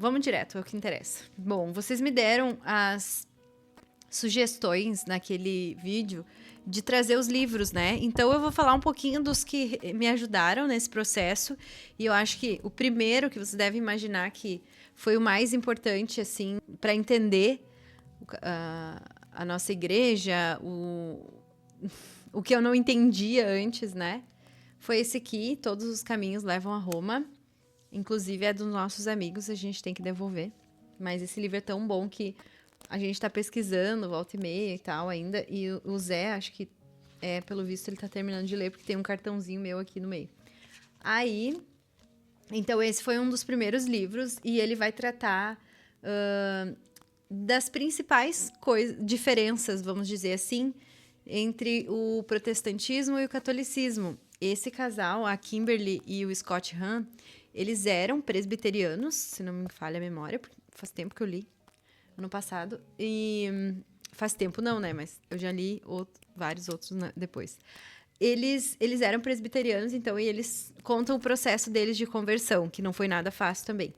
vamos direto ao que interessa. Bom, vocês me deram as sugestões naquele vídeo de trazer os livros, né? Então eu vou falar um pouquinho dos que me ajudaram nesse processo, e eu acho que o primeiro que você deve imaginar que foi o mais importante, assim, para entender a nossa igreja, o que eu não entendia antes, né? Foi esse aqui, Todos os Caminhos Levam a Roma. Inclusive é dos nossos amigos, a gente tem que devolver. Mas esse livro é tão bom que a gente tá pesquisando, volta e meia e tal ainda. E o Zé, acho que, pelo visto, ele tá terminando de ler, porque tem um cartãozinho meu aqui no meio. Aí, então esse foi um dos primeiros livros, e ele vai tratar das principais diferenças, vamos dizer assim, entre o protestantismo e o catolicismo. Esse casal, a Kimberly e o Scott Hahn, eles eram presbiterianos, se não me falha a memória, porque faz tempo que eu li, ano passado. E faz tempo não, né? Mas eu já li vários outros depois. Eles eram presbiterianos, então, e eles contam o processo deles de conversão, que não foi nada fácil também.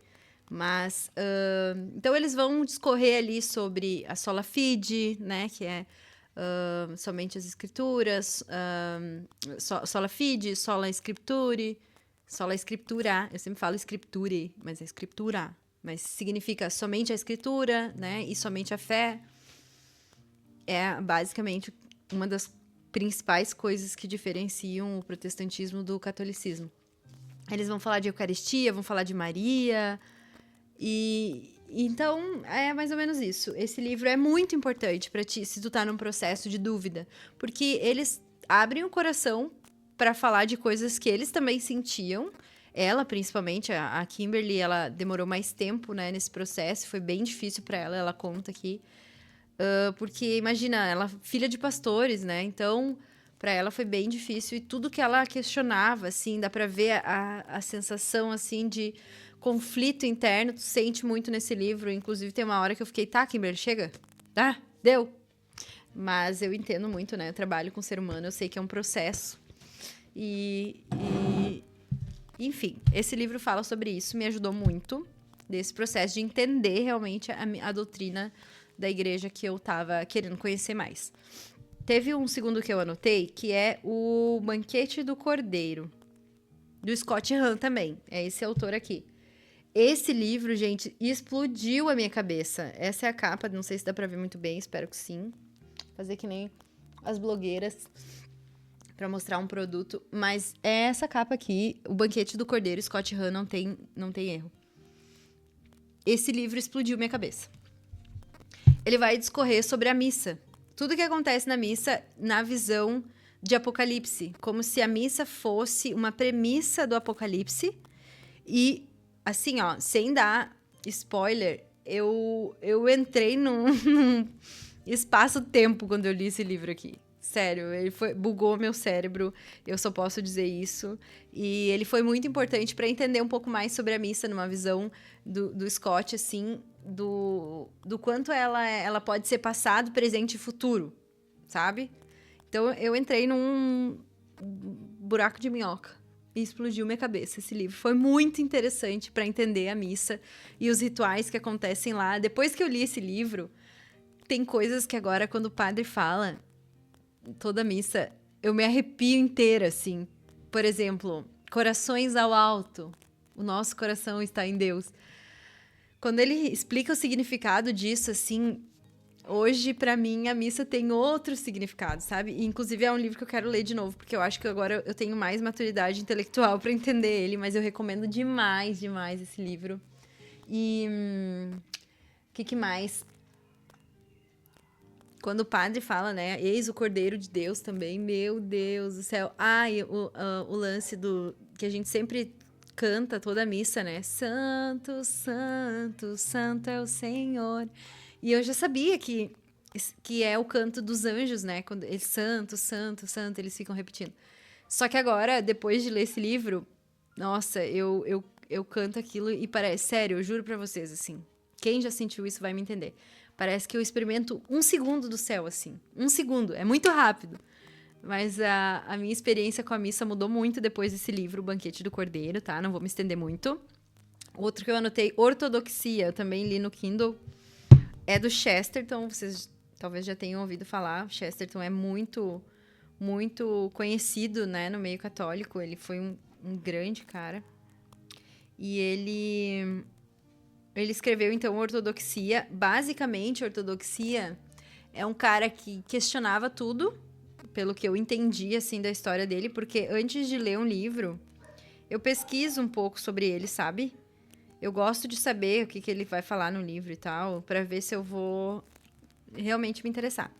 Mas, então, eles vão discorrer ali sobre a sola fide, né? Que é somente as escrituras, sola fide, sola scriptura, eu sempre falo scripture, mas é scriptura, mas significa somente a escritura, né, e somente a fé. É basicamente uma das principais coisas que diferenciam o protestantismo do catolicismo. Eles vão falar de Eucaristia, vão falar de Maria, e então é mais ou menos isso. Esse livro é muito importante para ti, se tu tá num processo de dúvida, porque eles abrem o coração para falar de coisas que eles também sentiam. Ela, principalmente, a Kimberly, ela demorou mais tempo, né, nesse processo, foi bem difícil para ela conta aqui. Porque, imagina, ela filha de pastores, né, então para ela foi bem difícil, e tudo que ela questionava, assim, dá para ver a sensação, assim, de conflito interno, tu sente muito nesse livro. Inclusive tem uma hora que eu fiquei, tá, Kimberly, chega, tá, deu. Mas eu entendo muito, né, eu trabalho com ser humano, eu sei que é um processo. Enfim, esse livro fala sobre isso, me ajudou muito desse processo de entender realmente a doutrina da igreja que eu tava querendo conhecer mais. Teve um segundo que eu anotei, que é o Banquete do Cordeiro, do Scott Hahn também, é esse autor aqui. Esse livro, gente, explodiu a minha cabeça. Essa é a capa, não sei se dá pra ver muito bem, espero que sim. Fazer que nem as blogueiras para mostrar um produto, mas é essa capa aqui, O Banquete do Cordeiro, Scott Hahn, não tem erro. Esse livro explodiu minha cabeça. Ele vai discorrer sobre a missa. Tudo que acontece na missa na visão de Apocalipse, como se a missa fosse uma premissa do Apocalipse. E, assim, ó, sem dar spoiler, eu entrei num espaço-tempo quando eu li esse livro aqui. Sério, ele bugou meu cérebro, eu só posso dizer isso. E ele foi muito importante para entender um pouco mais sobre a missa, numa visão do Scott, assim, do quanto ela pode ser passado, presente e futuro, sabe? Então eu entrei num buraco de minhoca e explodiu minha cabeça esse livro. Foi muito interessante para entender a missa e os rituais que acontecem lá. Depois que eu li esse livro, tem coisas que agora, quando o padre fala toda missa, eu me arrepio inteira, assim. Por exemplo, corações ao alto. O nosso coração está em Deus. Quando ele explica o significado disso, assim, hoje, pra mim, a missa tem outro significado, sabe? E, inclusive, é um livro que eu quero ler de novo, porque eu acho que agora eu tenho mais maturidade intelectual pra entender ele, mas eu recomendo demais, demais esse livro. E o que mais? Quando o padre fala, né? Eis o Cordeiro de Deus também. Meu Deus do céu. E o lance que a gente sempre canta toda a missa, né? Santo, santo, santo é o Senhor. E eu já sabia que é o canto dos anjos, né? Quando eles, santo, santo, santo, eles ficam repetindo. Só que agora, depois de ler esse livro, nossa, eu canto aquilo e parece... Sério, eu juro pra vocês, assim. Quem já sentiu isso vai me entender. Parece que eu experimento 1 segundo do céu, assim. 1 segundo. É muito rápido. Mas a minha experiência com a missa mudou muito depois desse livro, O Banquete do Cordeiro, tá? Não vou me estender muito. Outro que eu anotei, Ortodoxia, eu também li no Kindle, é do Chesterton, vocês talvez já tenham ouvido falar. O Chesterton é muito, muito conhecido, né, no meio católico. Ele foi um grande cara. E ele escreveu, então, Ortodoxia. Basicamente, Ortodoxia é um cara que questionava tudo, pelo que eu entendi, assim, da história dele, porque antes de ler um livro, eu pesquiso um pouco sobre ele, sabe? Eu gosto de saber o que ele vai falar no livro e tal, pra ver se eu vou realmente me interessar.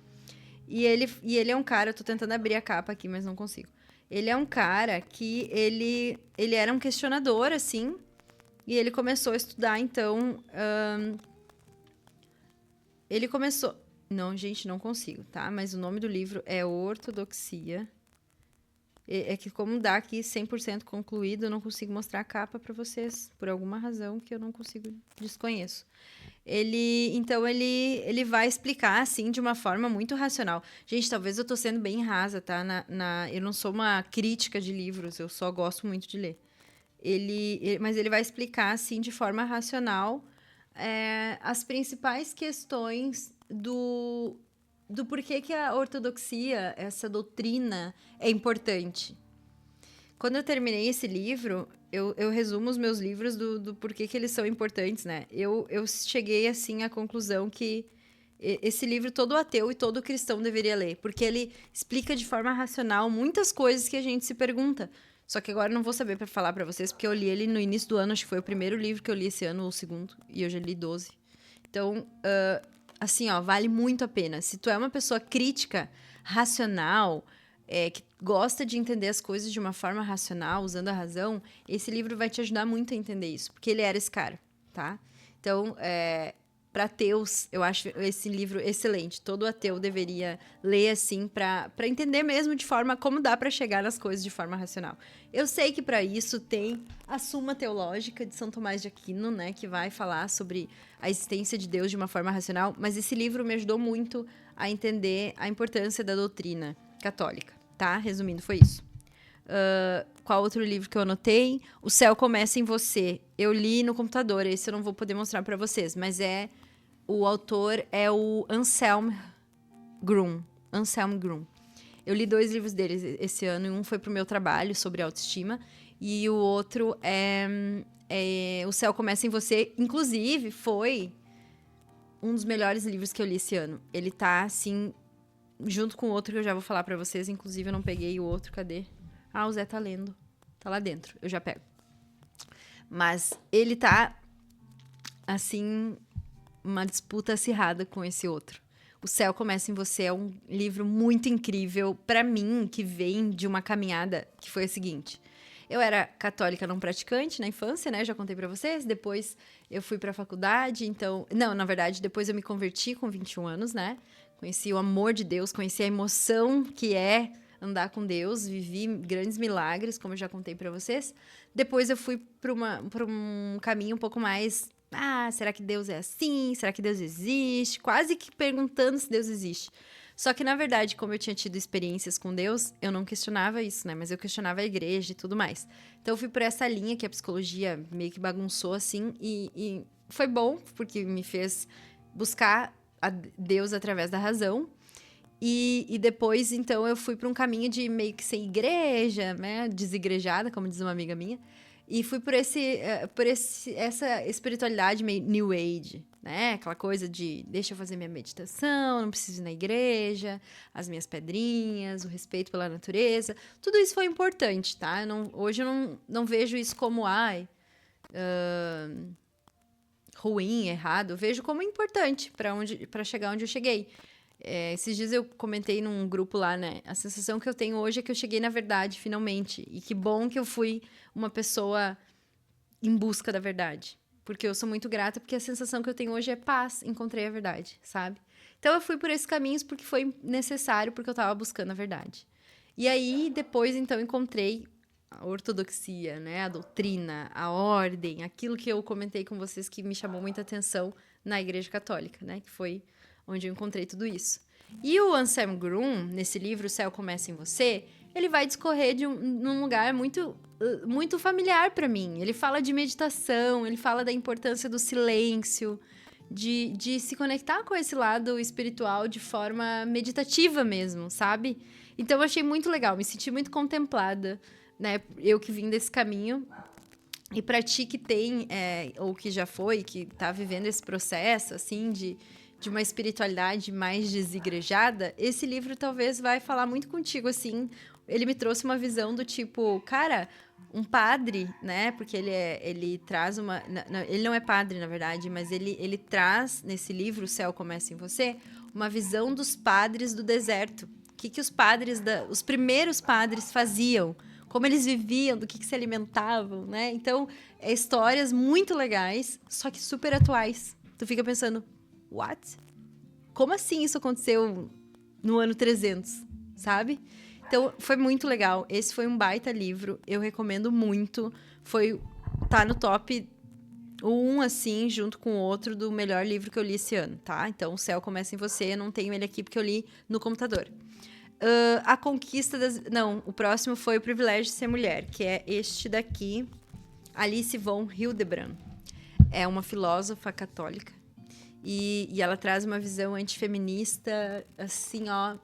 E ele é um cara, eu tô tentando abrir a capa aqui, mas não consigo. Ele é um cara que ele era um questionador, assim, e ele começou a estudar, então. Ele começou. Não, gente, não consigo, tá? Mas o nome do livro é Ortodoxia. É que, como dá aqui 100% concluído, eu não consigo mostrar a capa pra vocês, por alguma razão que eu não consigo, desconheço. Então, ele vai explicar, assim, de uma forma muito racional. Gente, talvez eu tô sendo bem rasa, tá? Eu não sou uma crítica de livros, eu só gosto muito de ler. Mas ele vai explicar, assim, de forma racional, as principais questões do porquê que a ortodoxia, essa doutrina, é importante. Quando eu terminei esse livro, eu resumo os meus livros do porquê que eles são importantes, né? Eu cheguei, assim, à conclusão que esse livro todo ateu e todo cristão deveria ler, porque ele explica de forma racional muitas coisas que a gente se pergunta. Só que agora eu não vou saber para falar para vocês, porque eu li ele no início do ano, acho que foi o primeiro livro que eu li esse ano, ou o segundo, e eu já li 12. Então, assim, ó, vale muito a pena. Se tu é uma pessoa crítica, racional, que gosta de entender as coisas de uma forma racional, usando a razão, esse livro vai te ajudar muito a entender isso, porque ele era esse cara, tá? Então, para ateus, eu acho esse livro excelente. Todo ateu deveria ler assim para entender mesmo de forma como dá para chegar nas coisas de forma racional. Eu sei que para isso tem a Suma Teológica de São Tomás de Aquino, né, que vai falar sobre a existência de Deus de uma forma racional, mas esse livro me ajudou muito a entender a importância da doutrina católica, tá? Resumindo, foi isso. Qual outro livro que eu anotei? O Céu Começa em Você. Eu li no computador, esse eu não vou poder mostrar para vocês, mas o autor é o Anselm Grum. Anselm Grum. Eu li 2 livros dele esse ano, e um foi pro meu trabalho sobre autoestima, e o outro é O Céu Começa em Você. Inclusive, foi um dos melhores livros que eu li esse ano. Ele tá, assim, junto com o outro que eu já vou falar pra vocês. Inclusive, eu não peguei o outro, cadê? Ah, o Zé tá lendo. Tá lá dentro, eu já pego. Mas ele tá, assim, uma disputa acirrada com esse outro. O Céu Começa em Você é um livro muito incrível pra mim, que vem de uma caminhada que foi a seguinte. Eu era católica não praticante na infância, né? Já contei pra vocês. Depois eu fui pra faculdade, então... Não, na verdade, depois eu me converti com 21 anos, né? Conheci o amor de Deus, conheci a emoção que é andar com Deus, vivi grandes milagres, como eu já contei pra vocês. Depois eu fui pra um caminho um pouco mais... será que Deus é assim? Será que Deus existe? Quase que perguntando se Deus existe. Só que, na verdade, como eu tinha tido experiências com Deus, eu não questionava isso, né? Mas eu questionava a igreja e tudo mais. Então, eu fui por essa linha que a psicologia meio que bagunçou, assim. E foi bom, porque me fez buscar a Deus através da razão. E depois, então, eu fui para um caminho de meio que sem igreja, né? Desigrejada, como diz uma amiga minha. E fui por essa espiritualidade meio New Age, né? Aquela coisa de deixa eu fazer minha meditação, não preciso ir na igreja, as minhas pedrinhas, o respeito pela natureza. Tudo isso foi importante, tá? Hoje eu não vejo isso como, ruim, errado. Eu vejo como importante para chegar onde eu cheguei. Esses dias eu comentei num grupo lá, né? A sensação que eu tenho hoje é que eu cheguei na verdade, finalmente. E que bom que eu fui uma pessoa em busca da verdade. Porque eu sou muito grata, porque a sensação que eu tenho hoje é paz, encontrei a verdade, sabe? Então eu fui por esses caminhos porque foi necessário, porque eu tava buscando a verdade. E aí, depois, então, encontrei a ortodoxia, né? A doutrina, a ordem, aquilo que eu comentei com vocês que me chamou muita atenção na Igreja Católica, né? Que foi onde eu encontrei tudo isso. E o Anselm Grum, nesse livro O Céu Começa em Você, ele vai discorrer num lugar muito familiar para mim. Ele fala de meditação, ele fala da importância do silêncio, de se conectar com esse lado espiritual de forma meditativa mesmo, sabe? Então eu achei muito legal, me senti muito contemplada, né? Eu que vim desse caminho. E pra ti que tem, ou que já foi, que tá vivendo esse processo, assim, de uma espiritualidade mais desigrejada, esse livro talvez vai falar muito contigo, assim. Ele me trouxe uma visão do tipo, cara, um padre, né? Porque ele traz uma... ele não é padre, na verdade, mas ele traz, nesse livro, O Céu Começa em Você, uma visão dos padres do deserto. O que os padres, os primeiros padres faziam, como eles viviam, do que se alimentavam, né? Então, histórias muito legais, só que super atuais. Tu fica pensando, what? Como assim isso aconteceu no ano 300, sabe? Então, foi muito legal. Esse foi um baita livro, eu recomendo muito. Tá no top 1, assim, junto com o outro, do melhor livro que eu li esse ano, tá? Então, O Céu Começa em Você, eu não tenho ele aqui porque eu li no computador. A Conquista das... Não, o próximo foi O Privilégio de Ser Mulher, que é este daqui, Alice von Hildebrand. É uma filósofa católica e ela traz uma visão antifeminista, assim, ó,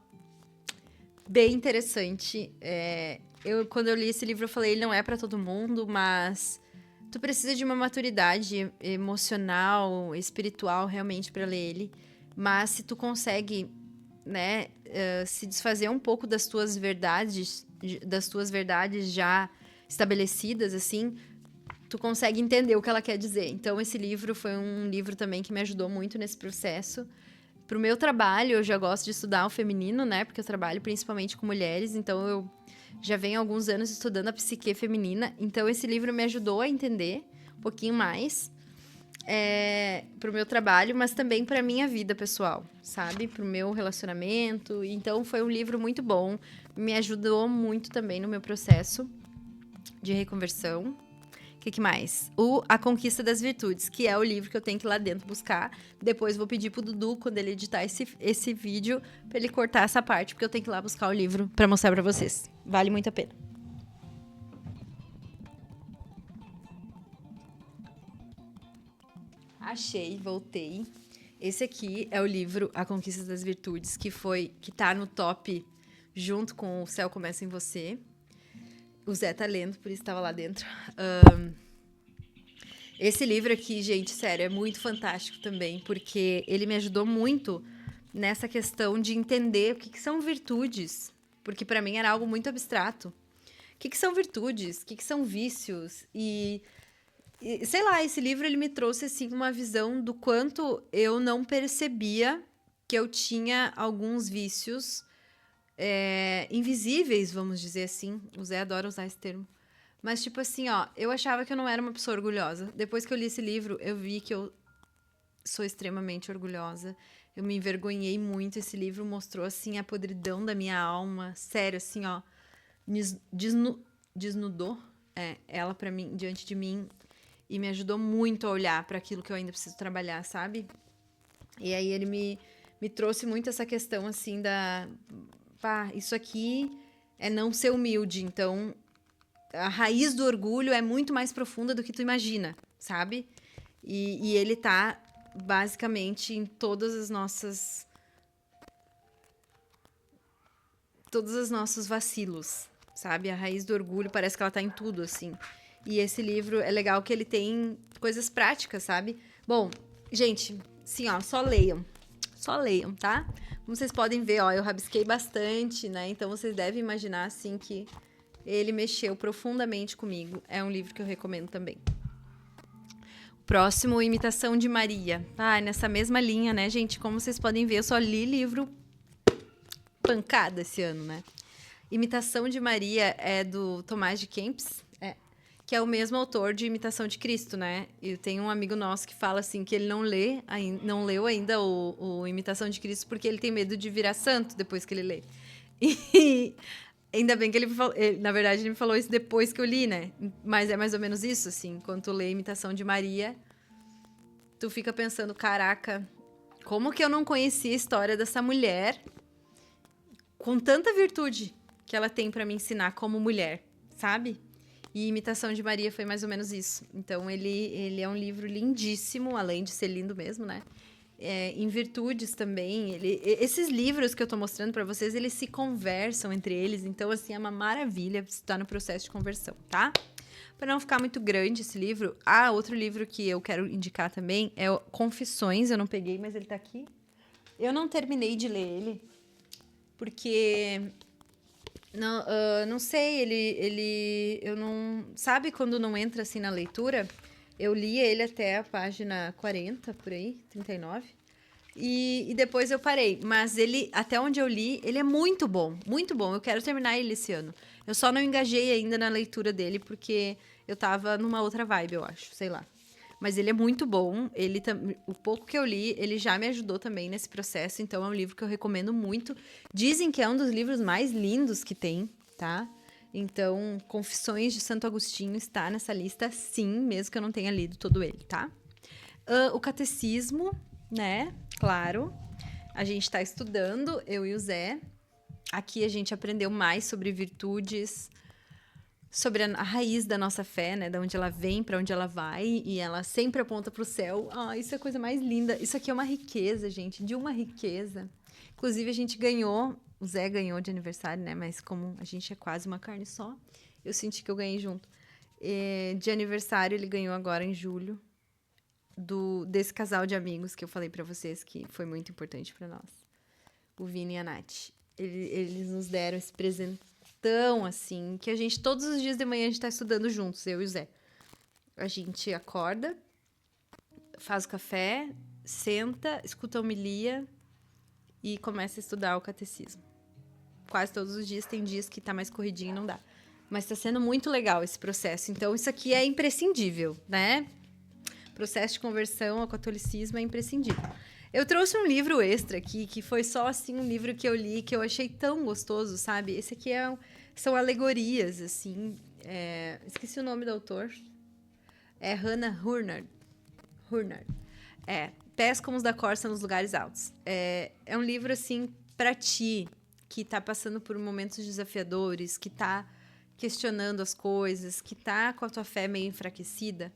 bem interessante. Quando eu li esse livro, eu falei, ele não é para todo mundo, mas tu precisa de uma maturidade emocional, espiritual, realmente, para ler ele. Mas se tu consegue, né, se desfazer um pouco das tuas verdades já estabelecidas, assim, tu consegue entender o que ela quer dizer. Então, esse livro foi um livro também que me ajudou muito nesse processo. Pro meu trabalho, eu já gosto de estudar o feminino, né, porque eu trabalho principalmente com mulheres, então eu já venho há alguns anos estudando a psique feminina, então esse livro me ajudou a entender um pouquinho mais pro meu trabalho, mas também pra minha vida pessoal, sabe? Pro meu relacionamento. Então, foi um livro muito bom. Me ajudou muito também no meu processo de reconversão. O que mais? A Conquista das Virtudes, que é o livro que eu tenho que ir lá dentro buscar. Depois vou pedir pro Dudu, quando ele editar esse vídeo, pra ele cortar essa parte, porque eu tenho que ir lá buscar o livro pra mostrar pra vocês. Vale muito a pena. Achei, voltei. Esse aqui é o livro A Conquista das Virtudes, que tá no top junto com O Céu Começa em Você. O Zé tá lendo, por isso estava lá dentro. Esse livro aqui, gente, sério, é muito fantástico também, porque ele me ajudou muito nessa questão de entender o que são virtudes, porque para mim era algo muito abstrato. O que são virtudes? O que são vícios? E sei lá, esse livro ele me trouxe assim uma visão do quanto eu não percebia que eu tinha alguns vícios invisíveis, vamos dizer assim. O Zé adora usar esse termo. Mas, tipo assim, ó, eu achava que eu não era uma pessoa orgulhosa. Depois que eu li esse livro, eu vi que eu sou extremamente orgulhosa. Eu me envergonhei muito. Esse livro mostrou, assim, a podridão da minha alma. Sério, assim, ó. Desnudou ela pra mim, diante de mim. E me ajudou muito a olhar para aquilo que eu ainda preciso trabalhar, sabe? E aí ele me trouxe muito essa questão, assim, pá, isso aqui é não ser humilde. Então, a raiz do orgulho é muito mais profunda do que tu imagina, sabe? E ele tá, basicamente, em todos os nossos vacilos, sabe? A raiz do orgulho parece que ela tá em tudo, assim. E esse livro é legal que ele tem coisas práticas, sabe? Bom, gente, assim, ó, só leiam. Só leiam, tá? Como vocês podem ver, ó, eu rabisquei bastante, né? Então, vocês devem imaginar, assim, que ele mexeu profundamente comigo. É um livro que eu recomendo também. Próximo, Imitação de Maria. Nessa mesma linha, né, gente? Como vocês podem ver, eu só li livro pancada esse ano, né? Imitação de Maria é do Tomás de Kempis, que é o mesmo autor de Imitação de Cristo, né? E tem um amigo nosso que fala assim que ele não leu ainda o Imitação de Cristo porque ele tem medo de virar santo depois que ele lê. E ainda bem que na verdade ele me falou isso depois que eu li, né? Mas é mais ou menos isso, assim, quando tu lê Imitação de Maria, tu fica pensando, caraca, como que eu não conhecia a história dessa mulher com tanta virtude, que ela tem para me ensinar como mulher, sabe? E Imitação de Maria foi mais ou menos isso. Então, ele é um livro lindíssimo, além de ser lindo mesmo, né? Em Virtudes também. Esses livros que eu tô mostrando para vocês, eles se conversam entre eles. Então, assim, é uma maravilha estar no processo de conversão, tá? Para não ficar muito grande esse livro, outro livro que eu quero indicar também é o Confissões. Eu não peguei, mas ele tá aqui. Eu não terminei de ler ele, porque... Não sei, eu não... Sabe quando não entra assim na leitura? Eu li ele até a página 40, por aí, 39. E depois eu parei. Mas ele, até onde eu li, ele é muito bom. Muito bom. Eu quero terminar ele esse ano. Eu só não engajei ainda na leitura dele, porque eu tava numa outra vibe, eu acho. Sei lá. Mas ele é muito bom. O pouco que eu li, ele já me ajudou também nesse processo. Então, é um livro que eu recomendo muito. Dizem que é um dos livros mais lindos que tem, tá? Então, Confissões de Santo Agostinho está nessa lista, sim, mesmo que eu não tenha lido todo ele, tá? O Catecismo, né? Claro. A gente está estudando, eu e o Zé. Aqui a gente aprendeu mais sobre virtudes, sobre a raiz da nossa fé, né? Da onde ela vem, para onde ela vai, e ela sempre aponta para o céu. Isso é a coisa mais linda. Isso aqui é uma riqueza, gente, de uma riqueza. Inclusive, a gente ganhou, o Zé ganhou de aniversário, né? Mas como a gente é quase uma carne só, eu senti que eu ganhei junto. De aniversário, ele ganhou agora em julho, desse casal de amigos que eu falei para vocês, que foi muito importante para nós. O Vini e a Nath. Eles nos deram esse presentão, assim, que a gente, todos os dias de manhã, a gente tá estudando juntos, eu e o Zé. A gente acorda, faz o café, senta, escuta a homilia e começa a estudar o catecismo. Quase todos os dias, tem dias que tá mais corridinho e não dá. Mas tá sendo muito legal esse processo. Então, isso aqui é imprescindível, né? Processo de conversão ao catolicismo é imprescindível. Eu trouxe um livro extra aqui, que foi só, assim, um livro que eu li, que eu achei tão gostoso, sabe? Esse aqui são alegorias, assim. Esqueci o nome do autor. É Hannah Hurnard. Pés como os da Corça nos Lugares Altos. É um livro, assim, pra ti, que tá passando por momentos desafiadores, que tá questionando as coisas, que tá com a tua fé meio enfraquecida.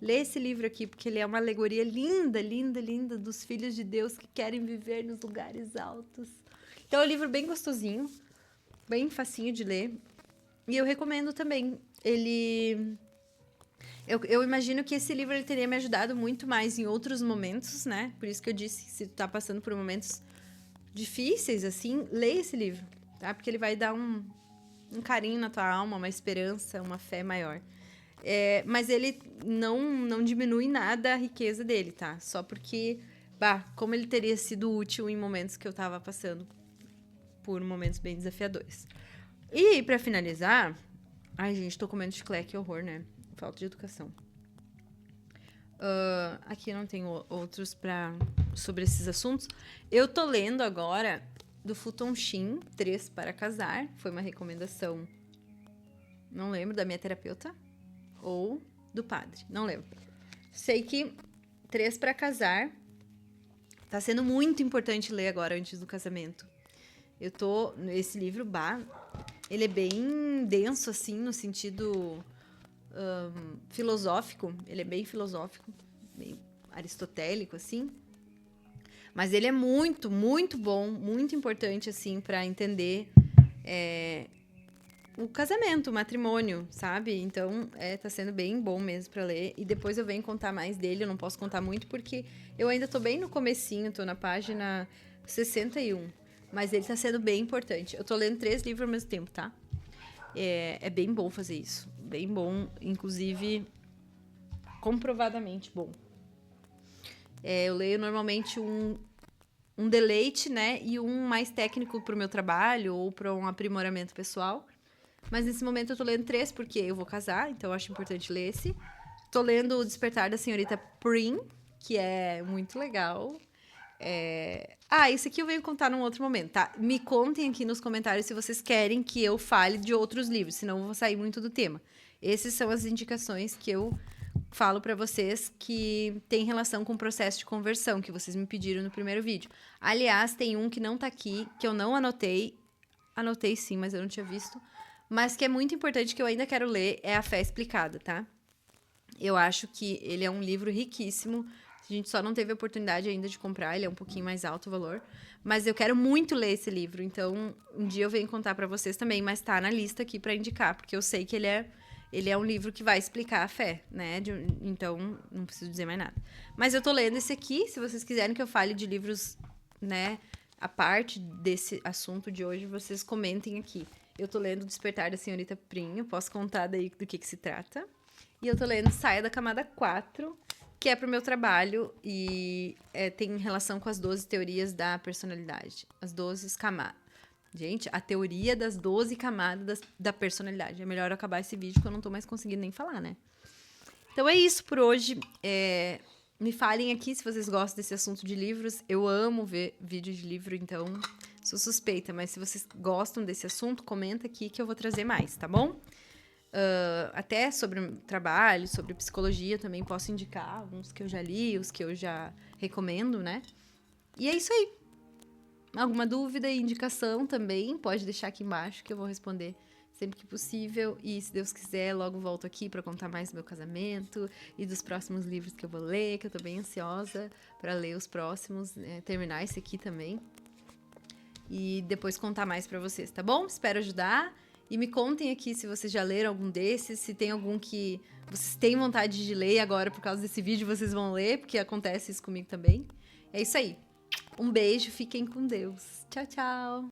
Lê esse livro aqui, porque ele é uma alegoria linda, linda, linda dos filhos de Deus que querem viver nos lugares altos. Então, é um livro bem gostosinho, bem facinho de ler. E eu recomendo também. Eu imagino que esse livro ele teria me ajudado muito mais em outros momentos, né? Por isso que eu disse que se tu tá passando por momentos difíceis, assim, lê esse livro, tá? Porque ele vai dar um carinho na tua alma, uma esperança, uma fé maior. Mas ele não diminui nada a riqueza dele, tá? Só porque, como ele teria sido útil em momentos que eu tava passando por momentos bem desafiadores. E, pra finalizar... Ai, gente, tô comendo chiclete, que horror, né? Falta de educação. Aqui não tenho outros sobre esses assuntos. Eu tô lendo agora do Futon Shin, 3 para Casar. Foi uma recomendação, não lembro, da minha terapeuta. Ou do padre, não lembro. Sei que 3 para Casar tá sendo muito importante ler agora, antes do casamento. Esse livro, ele é bem denso, assim, no sentido filosófico. Ele é bem filosófico, bem aristotélico, assim. Mas ele é muito, muito bom, muito importante, assim, para entender o casamento, o matrimônio, sabe? Então, tá sendo bem bom mesmo para ler. E depois eu venho contar mais dele. Eu não posso contar muito, porque eu ainda tô bem no comecinho, tô na página 61. Mas ele tá sendo bem importante. Eu tô lendo 3 livros ao mesmo tempo, tá? É bem bom fazer isso. Bem bom, inclusive, comprovadamente bom. Eu leio normalmente um deleite, né? E um mais técnico pro meu trabalho ou para um aprimoramento pessoal. Mas nesse momento eu tô lendo 3, porque eu vou casar, então eu acho importante ler esse. Tô lendo O Despertar da Senhorita Prim, que é muito legal. Isso aqui eu venho contar num outro momento, tá? Me contem aqui nos comentários se vocês querem que eu fale de outros livros, senão eu vou sair muito do tema. Essas são as indicações que eu falo pra vocês que tem relação com o processo de conversão, que vocês me pediram no primeiro vídeo. Aliás, tem um que não tá aqui, que eu não anotei. anotei sim, mas eu não tinha visto. Mas que é muito importante, que eu ainda quero ler, é A Fé Explicada, tá? Eu acho que ele é um livro riquíssimo. A gente só não teve a oportunidade ainda de comprar, ele é um pouquinho mais alto o valor. Mas eu quero muito ler esse livro, então um dia eu venho contar pra vocês também, mas tá na lista aqui pra indicar, porque eu sei que ele é um livro que vai explicar a fé, né? Então, não preciso dizer mais nada. Mas eu tô lendo esse aqui, se vocês quiserem que eu fale de livros, né, a parte desse assunto de hoje, vocês comentem aqui. Eu tô lendo Despertar da Senhorita Prim, eu posso contar daí do que se trata. E eu tô lendo Saia da Camada 4, que é pro meu trabalho e tem relação com as 12 teorias da personalidade. As 12 camadas. Gente, a teoria das 12 camadas da personalidade. É melhor eu acabar esse vídeo, que eu não tô mais conseguindo nem falar, né? Então é isso por hoje. Me falem aqui se vocês gostam desse assunto de livros. Eu amo ver vídeo de livro, então sou suspeita. Mas se vocês gostam desse assunto, comenta aqui que eu vou trazer mais, tá bom? Até sobre trabalho, sobre psicologia também posso indicar alguns que eu já li, os que eu já recomendo, né? E é isso aí. Alguma dúvida e indicação também, pode deixar aqui embaixo que eu vou responder sempre que possível. E se Deus quiser, logo volto aqui para contar mais do meu casamento e dos próximos livros que eu vou ler, que eu tô bem ansiosa para ler os próximos, terminar esse aqui também. E depois contar mais para vocês, tá bom? Espero ajudar. E me contem aqui se vocês já leram algum desses, se tem algum que vocês têm vontade de ler agora por causa desse vídeo, vocês vão ler, porque acontece isso comigo também. É isso aí. Um beijo, fiquem com Deus. Tchau, tchau.